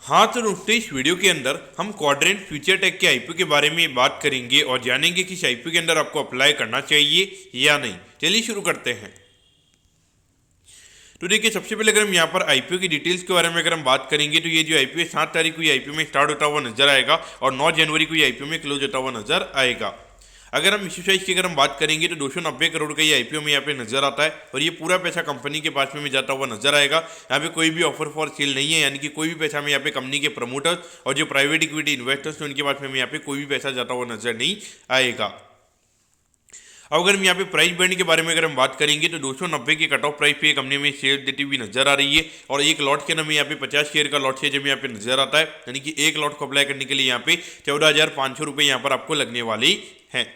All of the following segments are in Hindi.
हाँ तो दोस्तों इस वीडियो के अंदर हम क्वाड्रेंट फ्यूचर टेक के आईपीओ के बारे में बात करेंगे और जानेंगे कि इस आईपीओ के अंदर आपको अप्लाई करना चाहिए या नहीं। चलिए शुरू करते हैं। तो देखिए सबसे पहले अगर हम यहाँ पर आईपीओ की डिटेल्स के बारे में अगर हम बात करेंगे तो ये जो आईपीओ 7 तारीख को ये आईपीओ में स्टार्ट होता हुआ नजर आएगा और 9 जनवरी को ये आईपीओ में क्लोज होता हुआ नजर आएगा। अगर हम इश्यू साइज की अगर हम बात करेंगे तो 290 करोड़ का ये आईपीओ में यहाँ पे नजर आता है और ये पूरा पैसा कंपनी के पास में जाता हुआ नजर आएगा। यहाँ पे कोई भी ऑफर फॉर सेल नहीं है, यानी कि कोई भी पैसा में यहाँ पे कंपनी के प्रमोटर्स और जो प्राइवेट इक्विटी इन्वेस्टर्स हैं उनके पास में यहाँ पे कोई भी पैसा जाता हुआ नजर नहीं आएगा। अब अगर हम यहाँ पे प्राइस बैंड के बारे में अगर हम बात करेंगे तो 290 के कट ऑफ प्राइस पे कंपनी में शेयर देती हुई नजर आ रही है और एक लॉट के नाम यहाँ पे 50 शेयर का लॉट शेयर जब यहाँ पे नजर आता है, यानी कि एक लॉट को अप्लाई करने के लिए यहाँ पे 14,500 रुपये यहाँ पर आपको लगने वाली है।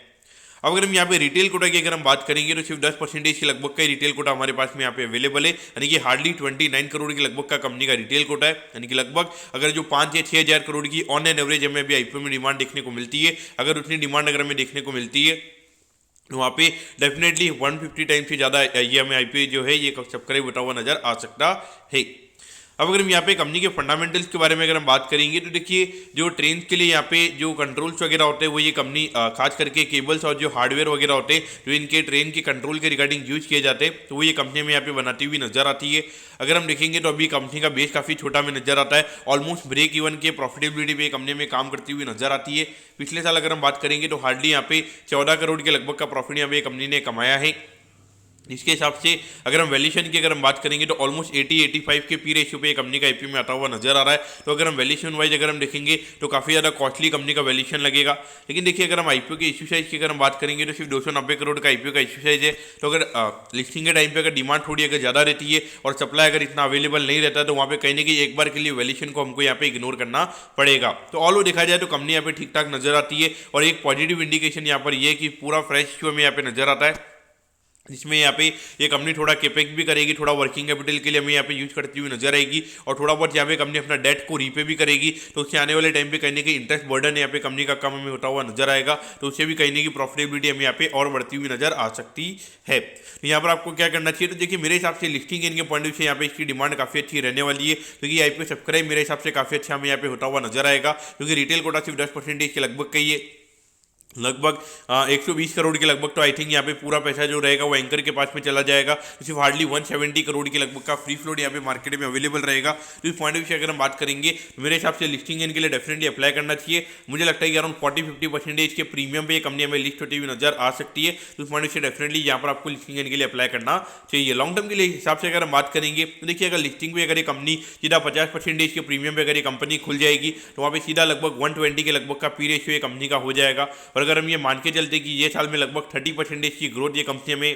अब अगर हम यहाँ पे रिटेल कोटा की अगर हम बात करेंगे तो सिर्फ 10% के लगभग का रिटेल कोटा हमारे पास में यहाँ पे अवेलेबल है, यानी कि हार्डली 29 करोड़ के लगभग का कंपनी का रिटेल कोटा है। यानी कि लगभग अगर जो 5 या 6 हज़ार करोड़ की ऑन एन एवरेज हमें अभी आईपीओ में डिमांड देखने को मिलती है, अगर उतनी डिमांड अगर हमें देखने को मिलती है तो वहाँ पे डेफिनेटली 150 टाइम से ज़्यादा ये हमें आईपीओ जो है ये सब्सक्राइब होता हुआ नजर आ सकता है। अब अगर हम यहाँ पे कंपनी के फंडामेंटल्स के बारे में अगर हम बात करेंगे तो देखिए जो ट्रेन के लिए यहाँ पे जो कंट्रोल्स वगैरह होते हैं वो ये कंपनी खास करके केबल्स और जो हार्डवेयर वगैरह होते हैं जो इनके ट्रेन के कंट्रोल के रिगार्डिंग यूज किए जाते हैं तो वो ये कंपनी में यहाँ पे बनाती हुई नजर आती है। अगर हम देखेंगे तो अभी कंपनी का बेस काफ़ी छोटा में नजर आता है, ऑलमोस्ट ब्रेक इवन के प्रॉफिटेबिलिटी पे कंपनी में काम करती हुई नजर आती है। पिछले साल अगर हम बात करेंगे तो हार्डली यहाँ पे 14 करोड़ के लगभग का प्रॉफिट यहाँ पे कंपनी ने कमाया है। इसके हिसाब से अगर हम वैल्यूएशन की अगर हम बात करेंगे तो ऑलमोस्ट 80-85 के पी रेशियो पे कंपनी का आईपीओ में आता हुआ नजर आ रहा है। तो अगर हम वैल्यूएशन वाइज अगर हम देखेंगे तो काफ़ी ज़्यादा कॉस्टली कंपनी का वैल्यूएशन लगेगा। लेकिन देखिए अगर हम आईपीओ के इश्यू साइज की अगर हम बात करेंगे तो सिर्फ 290 करोड़ का आईपीओ का इश्यू साइज है। तो अगर लिस्टिंग के टाइम पर अगर डिमांड थोड़ी अगर ज़्यादा रहती है और सप्लाई अगर इतना अवेलेबल नहीं रहता तो वहाँ पे कहीं ना कहीं एक बार के लिए वैल्यूएशन को हमको यहाँ पे इग्नोर करना पड़ेगा। तो ऑल देखा जाए तो कंपनी यहाँ पे ठीक ठाक नजर आती है और एक पॉजिटिव इंडिकेशन यहाँ पर ये कि पूरा फ्रेश इश्यू में यहाँ पे नजर आता है, जिसमें यहाँ पे ये कंपनी थोड़ा केपेक्स भी करेगी, थोड़ा वर्किंग कैपिटल के लिए हमें यहाँ पे यूज करती हुई नजर आएगी और थोड़ा बहुत यहाँ पे कंपनी अपना डेट को रीपे भी करेगी। तो उससे आने वाले टाइम पे कहीं ना कहीं इंटरेस्ट बर्डन यहाँ पे कंपनी का कम हमें होता हुआ नजर आएगा, तो उससे भी कहीं ना कहीं प्रॉफिटेबिलिटी हमें यहाँ पे और बढ़ती हुई नजर आ सकती है। तो यहाँ पर आपको क्या करना चाहिए, तो देखिए मेरे हिसाब से लिस्टिंग इनके पॉइंट ऑफ व्यू से यहाँ पे इसकी डिमांड काफ़ी अच्छी रहने वाली है, क्योंकि आईपीओ सब्सक्राइब मेरे हिसाब से काफ़ी अच्छा हमें यहाँ पे होता हुआ नजर आएगा, क्योंकि रिटेल कोटा सिर्फ 10% के लगभग का ही है। लगभग 120 करोड़ के लगभग तो आई थिंक यहाँ पे पूरा पैसा जो रहेगा वो एंकर के पास में चला जाएगा। तो सिर्फ हार्डली 170 करोड़ के लगभग का फ्री फ्लोट यहाँ पे मार्केट में अवेलेबल रहेगा। तो इस पॉइंट ऑफ व्यू से अगर हम बात करेंगे तो मेरे हिसाब से लिस्टिंग इनके लिए डेफिनेटली अप्लाई करना चाहिए। मुझे लगता है कि अराउंड 40-50% के प्रीमियम पे ये कंपनी हमें लिस्ट होती हुई नजर आ सकती है। तो इस पॉइंट ऑफ व्यू से डेफिनेटली यहाँ पर आपको लिस्टिंग इनके लिए अप्लाई करना चाहिए। लॉन्ग टर्म के लिए हिसाब से अगर हम बात करेंगे तो देखिए अगर लिस्टिंग पे अगर ये कंपनी सीधा 50% के प्रीमियम पे अगर ये कंपनी खुल जाएगी तो वहाँ पे सीधा लगभग 120 के लगभग का पी रेशियो ये कंपनी का हो जाएगा। और अगर हम ये मान के चलते कि ये साल में लगभग 30% की ग्रोथ ये कंपनी में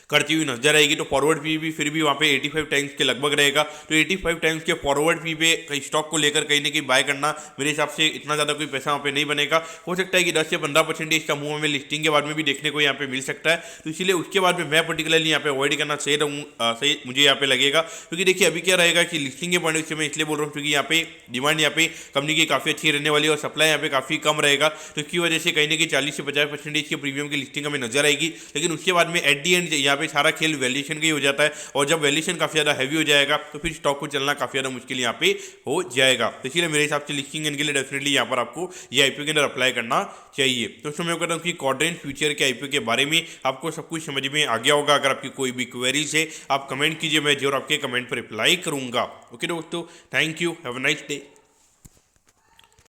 करती हुई नजर आएगी, तो फॉरवर्ड पी भी फिर भी वहाँ पे 85 टाइम्स के लगभग रहेगा। तो 85 टाइम्स के फॉरवर्ड पी पे स्टॉक को लेकर कहीं ना कहीं बाय करना मेरे हिसाब से इतना ज़्यादा कोई पैसा वहाँ पे नहीं बनेगा। हो सकता है कि 10 से 15% का मूव हमें लिस्टिंग के बाद में भी देखने को यहाँ पे मिल सकता है। तो इसलिए उसके बाद में मैं पर्टिकुलरली यहाँ पे अवॉइड करना सही मुझे यहाँ पे लगेगा, क्योंकि देखिए अभी क्या रहेगा कि लिस्टिंग के पॉइंट से मैं इसलिए बोल रहा हूँ क्योंकि यहाँ पे डिमांड यहाँ पे कंपनी की काफ़ी अच्छी रहने वाली है और सप्लाई यहाँ पे काफ़ी कम रहेगा। तो इसकी वजह से कहीं ना कहीं 40 से 50% के प्रीमियम की लिस्टिंग हमें नजर आएगी। लेकिन उसके बाद में एट दी एंड यहाँ पे सारा खेल वैल्यूएशन का ही हो जाता है और जब वैल्यूएशन काफ़ी ज़्यादा हैवी हो जाएगा तो फिर स्टॉक को चलना काफ़ी ज़्यादा मुश्किल यहाँ पे हो जाएगा। तो इसलिए मेरे हिसाब से लिस्टिंग इनके लिए डेफिनेटली यहाँ पर आपको ये आईपीओ के अंदर अप्लाई करना चाहिए। तो मैं कहता हूँ कि क्वाड्रेंट फ्यूचर के आईपीओ के बारे में आपको सब कुछ समझ में आ गया होगा। अगर आपकी कोई भी क्वेरीज है आप कमेंट कीजिए, मैं जरूर आपके कमेंट पर रिप्लाई करूंगा। ओके दोस्तों, thank you, have a nice day.